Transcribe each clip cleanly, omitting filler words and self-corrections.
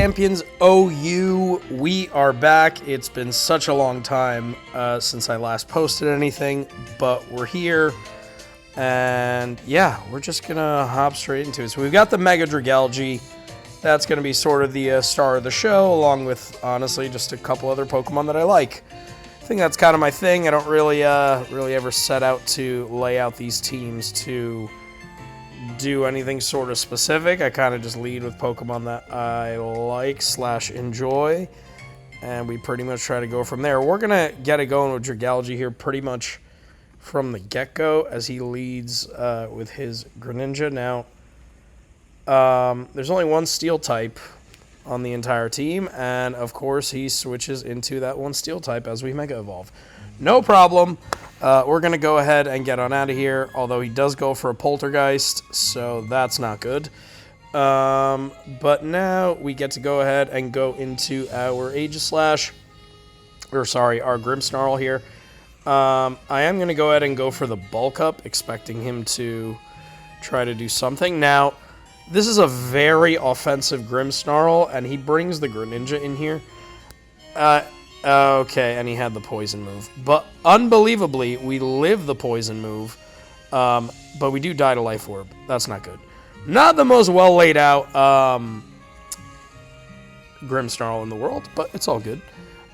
champions, OU, we are back. It's been such a long time since I last posted anything, but we're here. And yeah, we're just going to hop straight into it. So we've got the Mega Dragalge. That's going to be sort of the star of the show, along with, honestly, just a couple other Pokemon that I like. I think that's kind of my thing. I don't really ever set out to lay out these teams to do anything sort of specific. I kind of just lead with Pokemon that I like / enjoy, and we pretty much try to go from there. We're going to get it going with Dragalge here pretty much from the get-go as he leads with his Greninja. Now, there's only one Steel type on the entire team, and of course he switches into that one Steel type as we Mega Evolve. No problem. We're going to go ahead and get on out of here, although he does go for a Poltergeist, so that's not good. But now we get to go ahead and go into our our Grimmsnarl here. I am going to go ahead and go for the Bulk Up, expecting him to try to do something. Now, this is a very offensive Grimmsnarl, and he brings the Greninja in here. Okay, and he had the poison move. But unbelievably, we live the poison move, but we do die to Life Orb. That's not good. Not the most well laid out Grimmsnarl in the world, but it's all good.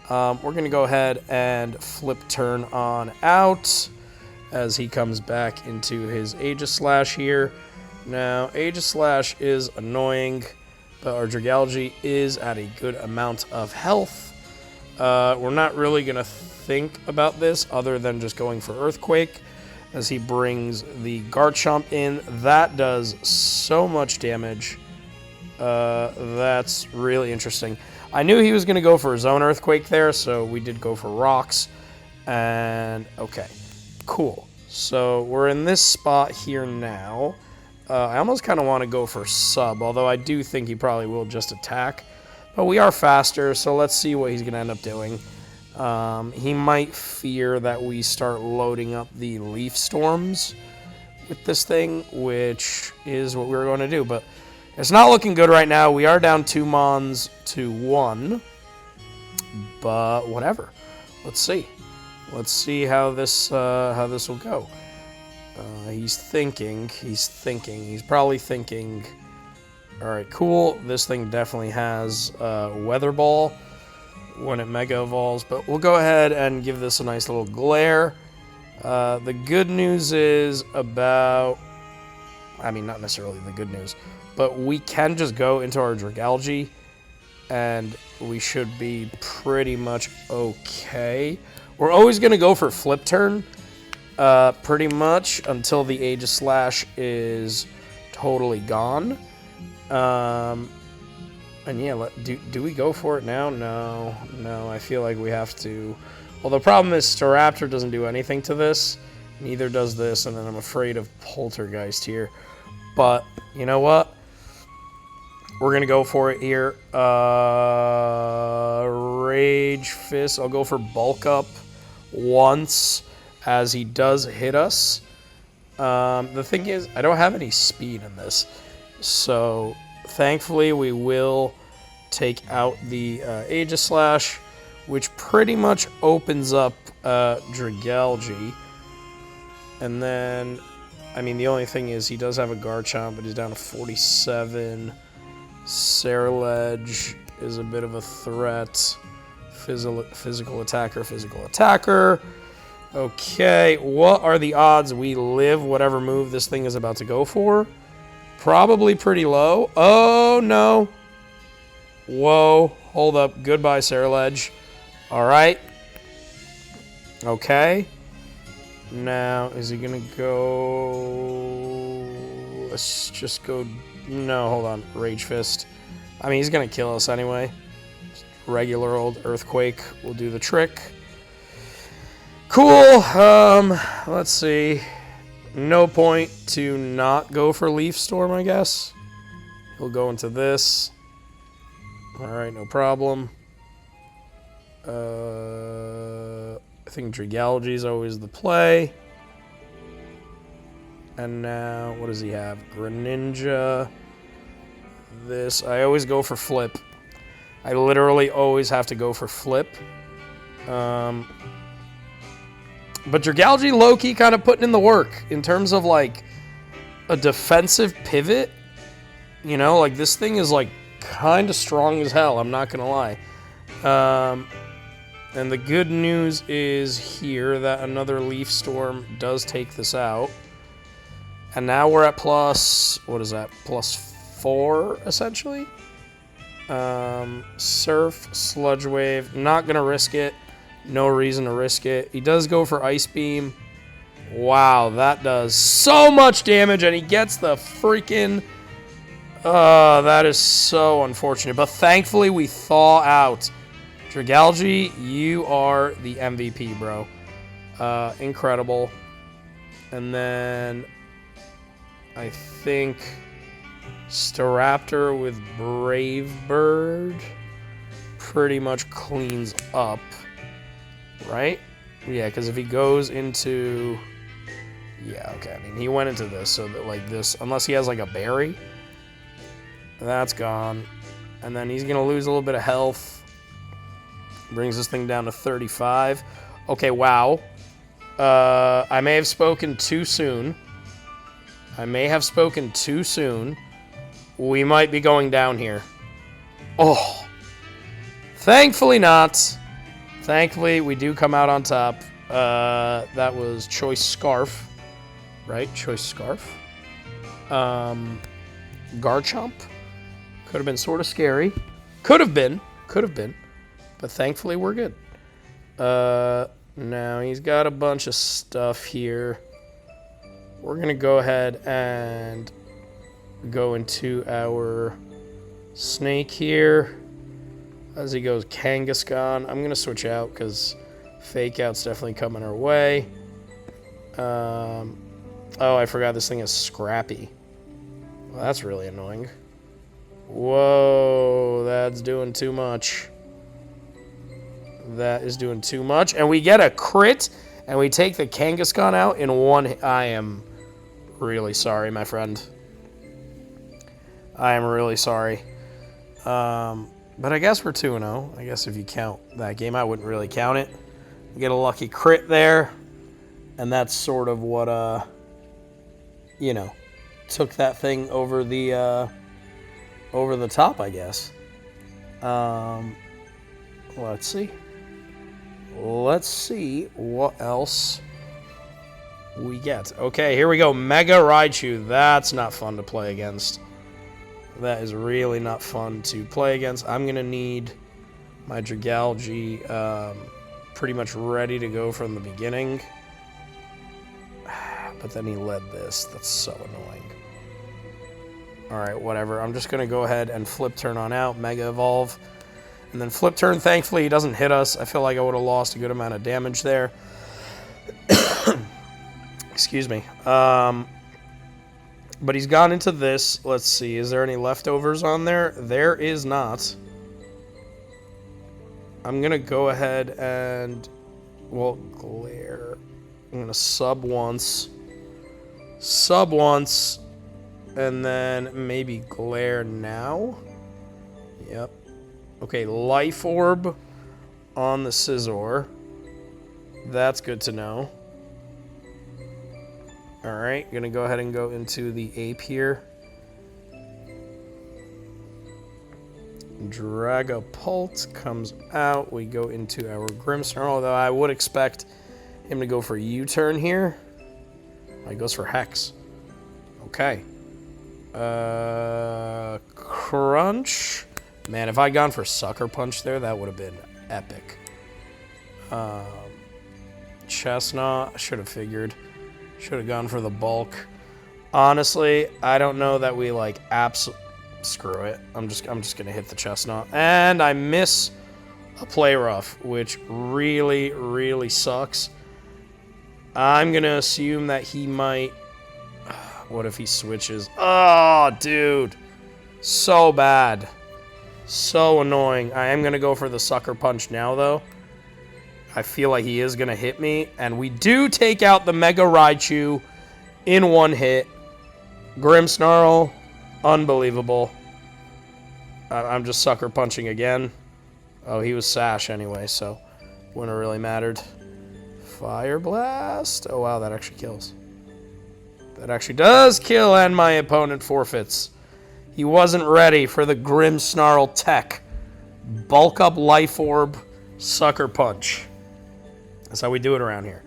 We're going to go ahead and flip turn on out as he comes back into his Aegislash here. Now, Aegislash is annoying, but our Dragalge is at a good amount of health. We're not really going to think about this other than just going for Earthquake as he brings the Garchomp in. That does so much damage. That's really interesting. I knew he was going to go for his own Earthquake there, so we did go for Rocks. And, okay, cool. So we're in this spot here now. I almost kind of want to go for Sub, although I do think he probably will just attack. But we are faster, so let's see what he's going to end up doing. He might fear that we start loading up the Leaf Storms with this thing, which is what we're going to do. But it's not looking good right now. We are down 2 Mons to 1. But whatever. Let's see. Let's see how this will go. He's thinking. He's probably thinking, all right, cool. This thing definitely has Weather Ball when it Mega Evolves, but we'll go ahead and give this a nice little glare. The good news is about, I mean, not necessarily the good news, but we can just go into our Dragalge, and we should be pretty much okay. We're always going to go for Flip Turn, pretty much until the Aegislash is totally gone. And yeah, do we go for it now? No, I feel like we have to. Well, the problem is Staraptor doesn't do anything to this. Neither does this, and then I'm afraid of Poltergeist here. But, you know what? We're going to go for it here. Rage Fist. I'll go for Bulk Up once as he does hit us. The thing is, I don't have any speed in this. So, thankfully, we will take out the Aegislash, which pretty much opens up Dragalge. And then, I mean, the only thing is he does have a Garchomp, but he's down to 47. Ceruledge is a bit of a threat. Physical attacker. Okay, what are the odds we live whatever move this thing is about to go for? Probably pretty low. Oh, no. Whoa. Hold up. Goodbye, Ceruledge. All right. Okay. Now, is he going to go... Let's just go... No, hold on. Rage Fist. I mean, he's going to kill us anyway. Just regular old Earthquake will do the trick. Cool. Let's see. No point to not go for Leaf Storm, I guess. He'll go into this. Alright, no problem. I think Dragalge is always the play. And now, what does he have? Greninja. This. I always go for Flip. I literally always have to go for flip. But Dragalge low-key kind of putting in the work in terms of, like, a defensive pivot. You know, like, this thing is, like, kind of strong as hell. I'm not going to lie. And the good news is here that another Leaf Storm does take this out. And now we're at plus, what is that, +4, essentially? Surf, Sludge Wave, not going to risk it. No reason to risk it. He does go for Ice Beam. Wow, that does so much damage, and he gets the freaking... that is so unfortunate. But thankfully, we thaw out. Dragalge, you are the MVP, bro. Incredible. And then I think Staraptor with Brave Bird pretty much cleans up, right? Yeah, because if he goes into... Yeah, okay. I mean, he went into this, so that, like, this... Unless he has, like, a berry. That's gone. And then he's going to lose a little bit of health. Brings this thing down to 35. Okay, wow. I may have spoken too soon. We might be going down here. Oh. Thankfully not. Thankfully, we do come out on top. That was Choice Scarf. Right? Choice Scarf. Garchomp. Could have been sort of scary. Could have been. But thankfully, we're good. Now, he's got a bunch of stuff here. We're going to go ahead and go into our snake here. As he goes Kangaskhan. I'm going to switch out because Fake Out's definitely coming our way. Oh, I forgot this thing is Scrappy. Well, that's really annoying. Whoa, that's doing too much. That is doing too much. And we get a crit, and we take the Kangaskhan out in one hit. I am really sorry, my friend. I am really sorry. But I guess we're 2-0. I guess if you count that game, I wouldn't really count it. We get a lucky crit there. And that's sort of what, you know, took that thing over the top, I guess. Let's see. Let's see what else we get. Okay, here we go. Mega Raichu. That's not fun to play against. That is really not fun to play against. I'm going to need my Dragalge pretty much ready to go from the beginning. But then he led this. That's so annoying. Alright, whatever. I'm just going to go ahead and flip turn on out. Mega Evolve. And then flip turn, thankfully, he doesn't hit us. I feel like I would have lost a good amount of damage there. Excuse me. But he's gone into this. Let's see. Is there any leftovers on there? There is not. I'm going to go ahead and... Well, Glare. I'm going to sub once. Sub once. And then maybe Glare now. Yep. Okay, Life Orb on the Scizor. That's good to know. Alright, gonna go ahead and go into the Ape here. Dragapult comes out. We go into our Grimmsnarl, although I would expect him to go for U-turn here. He goes for Hex. Okay. Crunch. Man, if I'd gone for Sucker Punch there, that would have been epic. Chestnut, I should have figured. Should have gone for the bulk. Honestly, I don't know that we, like, screw it. I'm just gonna hit the Chestnut. And I miss a Play Rough, which really, really sucks. I'm gonna assume that he might... What if he switches? Oh, dude. So bad. So annoying. I am going to go for the Sucker Punch now, though. I feel like he is going to hit me. And we do take out the Mega Raichu in one hit. Grimmsnarl. Unbelievable. I'm just sucker punching again. Oh, he was Sash anyway, so wouldn't have really mattered. Fire Blast. Oh, wow, that actually kills. That actually does kill, and my opponent forfeits. He wasn't ready for the Grim Snarl Tech. Bulk up Life Orb, Sucker Punch. That's how we do it around here.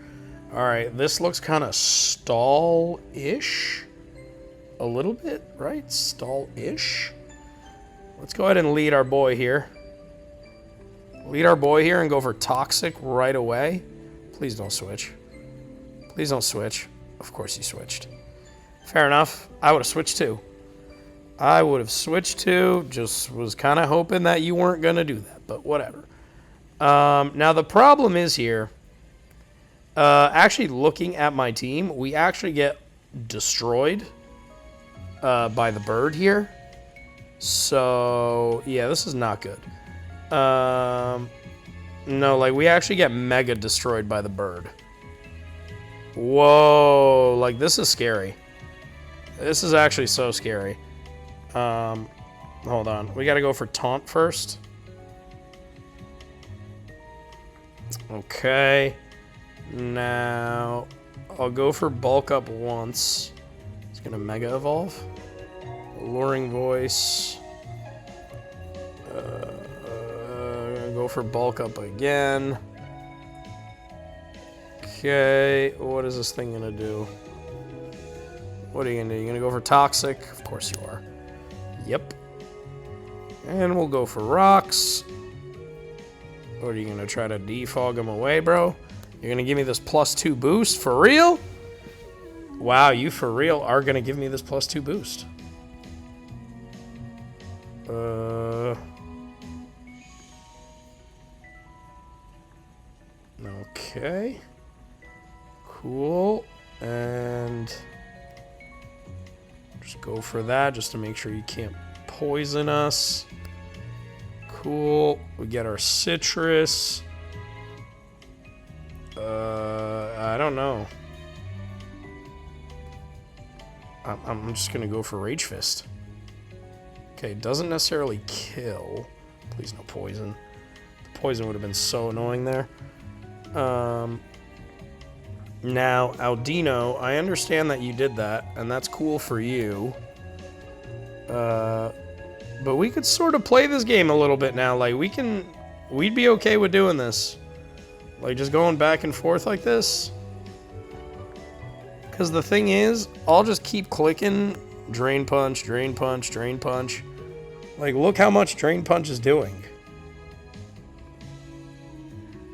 Alright, this looks kind of stall-ish. A little bit, right? Stall-ish. Let's go ahead and lead our boy here. Lead our boy here and go for Toxic right away. Please don't switch. Please don't switch. Of course you switched. Fair enough. I would have switched too. I would have switched too. Just was kind of hoping that you weren't going to do that, but whatever. Now the problem is here, actually looking at my team, we actually get destroyed by the bird here. So, yeah, this is not good. No, like, we actually get mega destroyed by the bird. Whoa, like, this is scary. This is actually so scary. Hold on. We gotta go for taunt first. Okay. Now, I'll go for bulk up once. It's gonna mega evolve. Alluring Voice. Gonna go for bulk up again. Okay, what is this thing gonna do? What are you gonna do? You gonna go for Toxic? Of course you are. Yep. And we'll go for Rocks. Or are you gonna try to defog them away, bro? You're gonna give me this +2 boost? For real? Wow, you for real are gonna give me this +2 boost. Okay. Cool. And just go for that just to make sure you can't poison us. Cool. We get our Citrus. I don't know. I'm just gonna go for Rage Fist. Okay, doesn't necessarily kill. Please no poison. The poison would have been so annoying there. Now, Aldino, I understand that you did that, and that's cool for you. But we could sort of play this game a little bit now. Like, we'd be okay with doing this. Like, just going back and forth like this. Because the thing is, I'll just keep clicking Drain Punch, Drain Punch, Drain Punch. Like, look how much Drain Punch is doing.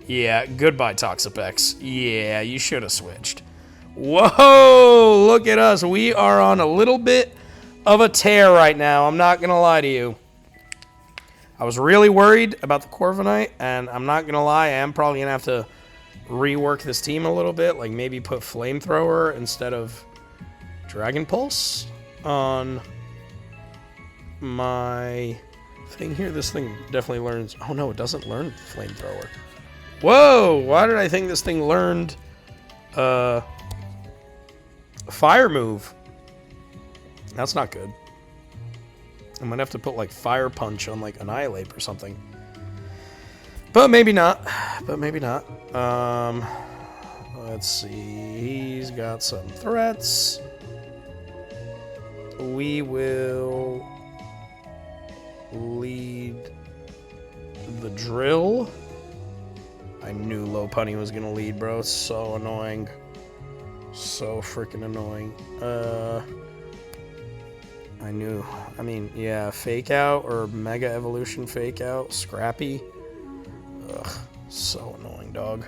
Yeah, goodbye, Toxapex. Yeah, you should have switched. Whoa, look at us. We are on a little bit of a tear right now. I'm not going to lie to you. I was really worried about the Corviknight, and I'm not going to lie, I am probably going to have to rework this team a little bit. Like, maybe put Flamethrower instead of Dragon Pulse on my thing here. This thing definitely learns... Oh, no, it doesn't learn Flamethrower. Whoa! Why did I think this thing learned Fire Move? That's not good. I might have to put, like, Fire Punch on, like, Annihilate or something. But maybe not. But maybe not. Let's see. He's got some threats. We will lead the drill. I knew Lopunny was gonna lead, bro. So annoying. So freaking annoying. I knew. I mean, yeah, Fake Out or Mega Evolution Fake Out. Scrappy. Ugh, so annoying, dog.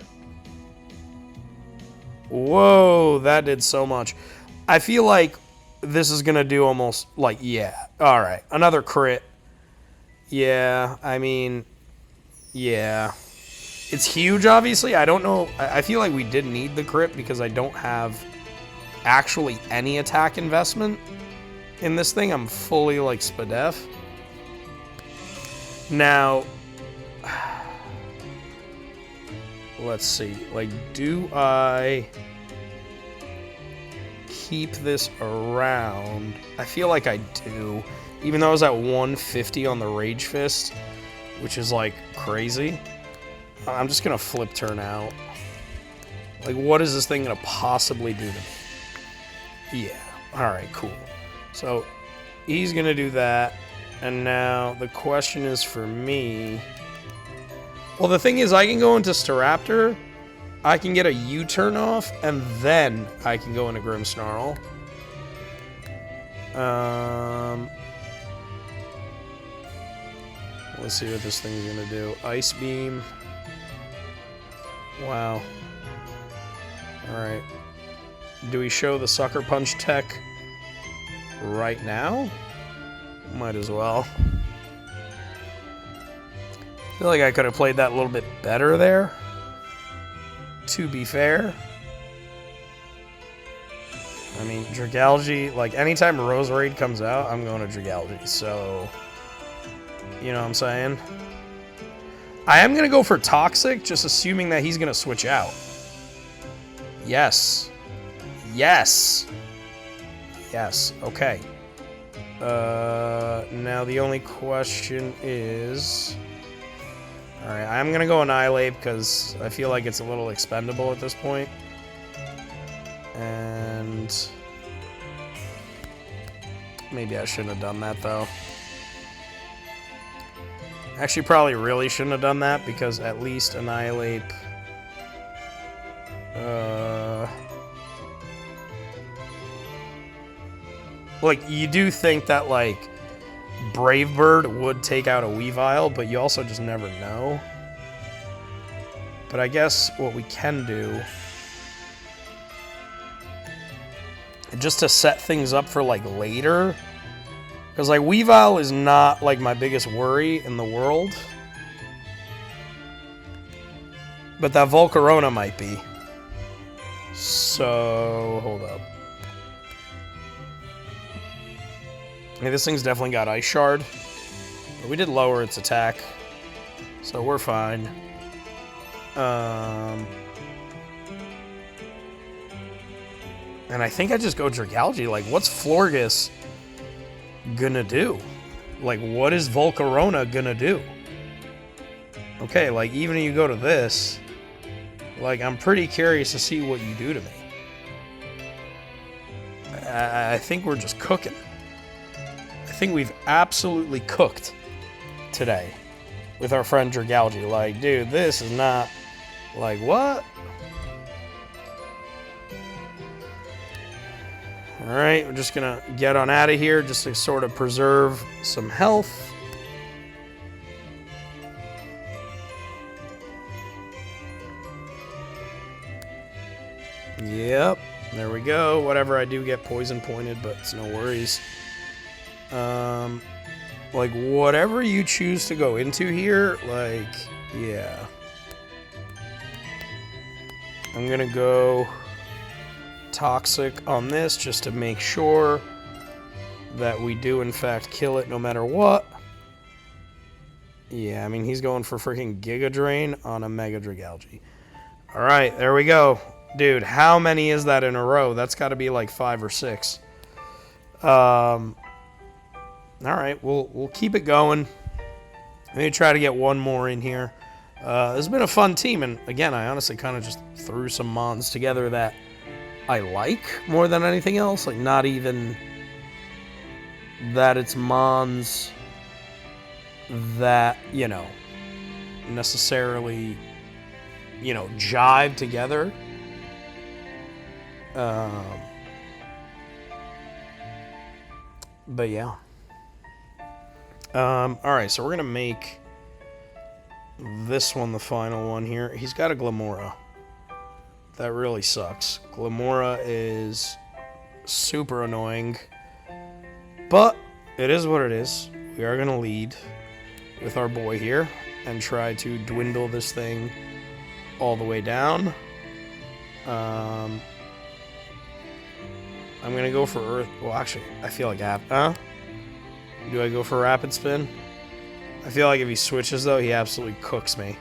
Whoa, that did so much. I feel like this is gonna do almost, like, yeah. Alright, another crit. Yeah, I mean, yeah. It's huge, obviously. I don't know. I feel like we did need the crit because I don't have actually any attack investment in this thing. I'm fully, like, Spadef. Now, let's see. Like, do I keep this around? I feel like I do. Even though I was at 150 on the Rage Fist, which is like crazy. I'm just gonna flip turn out. Like, what is this thing gonna possibly do to me? Yeah. Alright, cool. So, he's gonna do that. And now, the question is for me... Well, the thing is, I can go into Staraptor, I can get a U-turn off, and then I can go into Grimmsnarl. Let's see what this thing's gonna do. Ice Beam. Wow. Alright. Do we show the Sucker Punch tech right now? Might as well. I feel like I could have played that a little bit better there, to be fair. I mean, Dragalge, like, anytime Roserade comes out, I'm going to Dragalge, so... You know what I'm saying? I am going to go for Toxic, just assuming that he's going to switch out. Yes. Yes! Yes, okay. Now the only question is... Alright, I'm going to go Annihilate, because I feel like it's a little expendable at this point. And... Maybe I shouldn't have done that, though. Actually, probably really shouldn't have done that, because at least Annihilate... Like, you do think that, like, Brave Bird would take out a Weavile, but you also just never know. But I guess what we can do... Just to set things up for, like, later... Because, like, Weavile is not, like, my biggest worry in the world. But that Volcarona might be. So, hold up. I mean, this thing's definitely got Ice Shard. But we did lower its attack. So we're fine. And I think I just go Dragalge. Like, what's Florges gonna do? Like, what is Volcarona gonna do? Okay, like, even if you go to this, like, I'm pretty curious to see what you do to me. I think we're just cooking. I think we've absolutely cooked today with our friend Dragalge. Like, dude, this is not... Like, what? Alright, we're just gonna get on out of here just to sort of preserve some health. Yep, there we go. Whatever, I do get poison pointed, but it's no worries. Like, whatever you choose to go into here, like, yeah. I'm gonna go Toxic on this just to make sure that we do, in fact, kill it no matter what. Yeah, I mean, he's going for freaking Giga Drain on a Mega Dragalge. Alright, there we go. Dude, how many is that in a row? That's got to be like 5 or 6. Alright, we'll keep it going. Maybe try to get one more in here. It's been a fun team, and again, I honestly kind of just threw some mons together that I like more than anything else. Like, not even that it's mons that, you know, necessarily, you know, jive together. But yeah. Alright, so we're gonna make this one the final one here. He's got a Glamora. That really sucks. Glamora is super annoying. But it is what it is. We are gonna lead with our boy here and try to dwindle this thing all the way down. I'm gonna go for Earth. Well, actually, I feel like do I go for Rapid Spin? I feel like if he switches, though, he absolutely cooks me.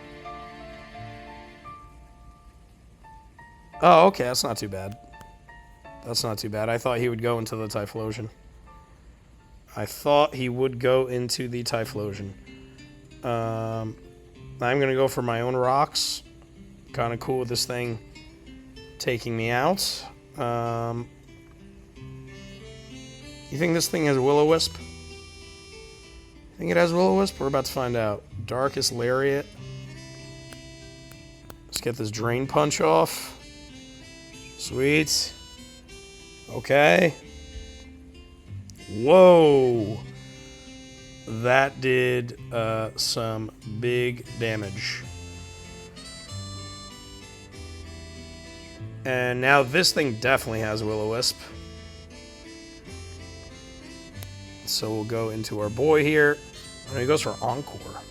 Oh, okay, that's not too bad. That's not too bad. I thought he would go into the Typhlosion. I thought he would go into the Typhlosion. I'm going to go for my own rocks. Kind of cool with this thing taking me out. You think this thing has Will-O-Wisp? Think it has Will-O-Wisp? We're about to find out. Darkest Lariat. Let's get this Drain Punch off. Sweet. Okay. Whoa. That did some big damage. And now this thing definitely has Will-O-Wisp. So we'll go into our boy here. And he goes for Encore.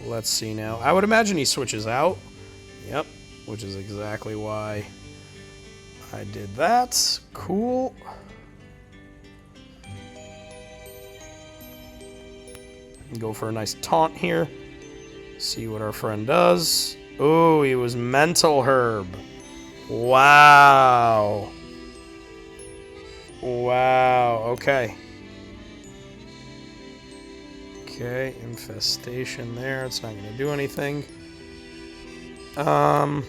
Let's see now. I would imagine he switches out. Yep. Which is exactly why I did that. Cool. Go for a nice taunt here. See what our friend does. Oh, he was Mental Herb. Wow. Wow. Okay. Okay, Infestation there. It's not going to do anything. I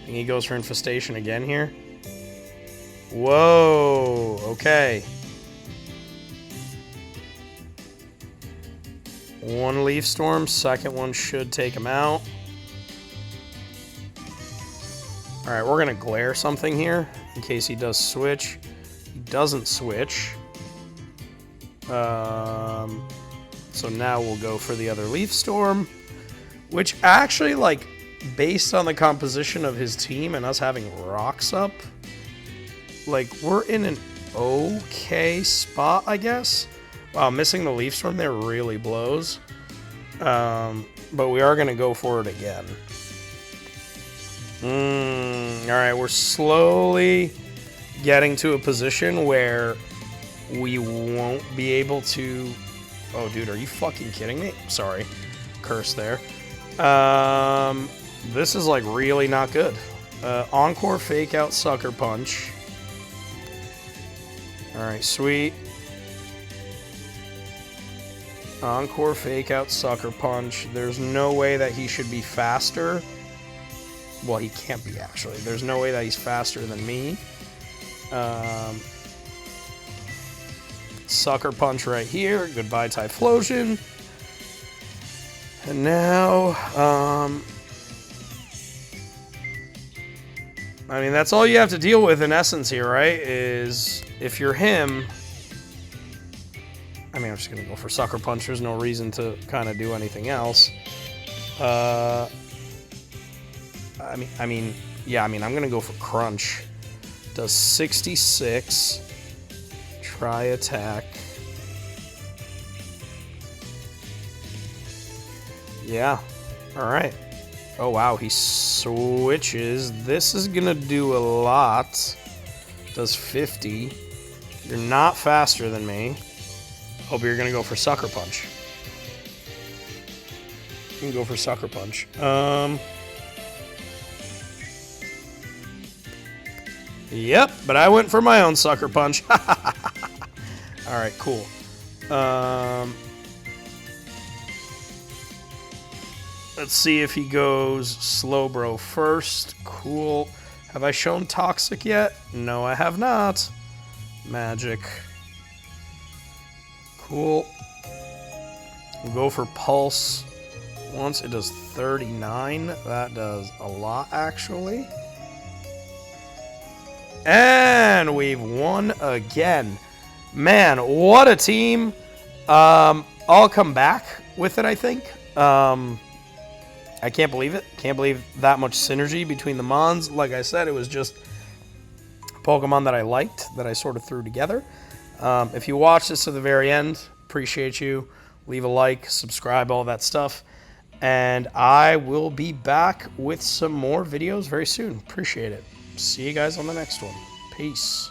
think he goes for Infestation again here. Whoa. Okay. One Leaf Storm. Second one should take him out. Alright, we're going to glare something here in case he does switch. He doesn't switch. So now we'll go for the other Leaf Storm, which actually, like, based on the composition of his team and us having rocks up, like, we're in an okay spot, I guess. Wow, missing the Leaf Storm there really blows. But we are going to go for it again. Alright, we're slowly getting to a position where we won't be able to... Oh, dude, are you fucking kidding me? Sorry. Curse there. This is, like, really not good. Encore, Fake Out, Sucker Punch. Alright, sweet. Encore, Fake Out, Sucker Punch. There's no way that he should be faster. Well, he can't be, actually. There's no way that he's faster than me. Sucker Punch right here. Goodbye, Typhlosion. And now, I mean, that's all you have to deal with in essence here, right? Is if you're him... I mean, I'm just going to go for Sucker Punch. There's no reason to kind of do anything else. I'm going to go for Crunch. Does 66. Try attack. Yeah. Alright. Oh, wow. He switches. This is going to do a lot. Does 50. You're not faster than me. Hope you're going to go for Sucker Punch. You can go for Sucker Punch. Yep, but I went for my own Sucker Punch. Alright, cool. Let's see if he goes Slowbro first. Cool. Have I shown Toxic yet? No, I have not. Magic. Cool. We'll go for Pulse. Once it does 39. That does a lot, actually. And we've won again. Man, what a team. I'll come back with it, I think. I can't believe it. Can't believe that much synergy between the Mons. Like I said, it was just Pokemon that I liked, that I sort of threw together. If you watch this to the very end, appreciate you. Leave a like, subscribe, all that stuff. And I will be back with some more videos very soon. Appreciate it. See you guys on the next one. Peace.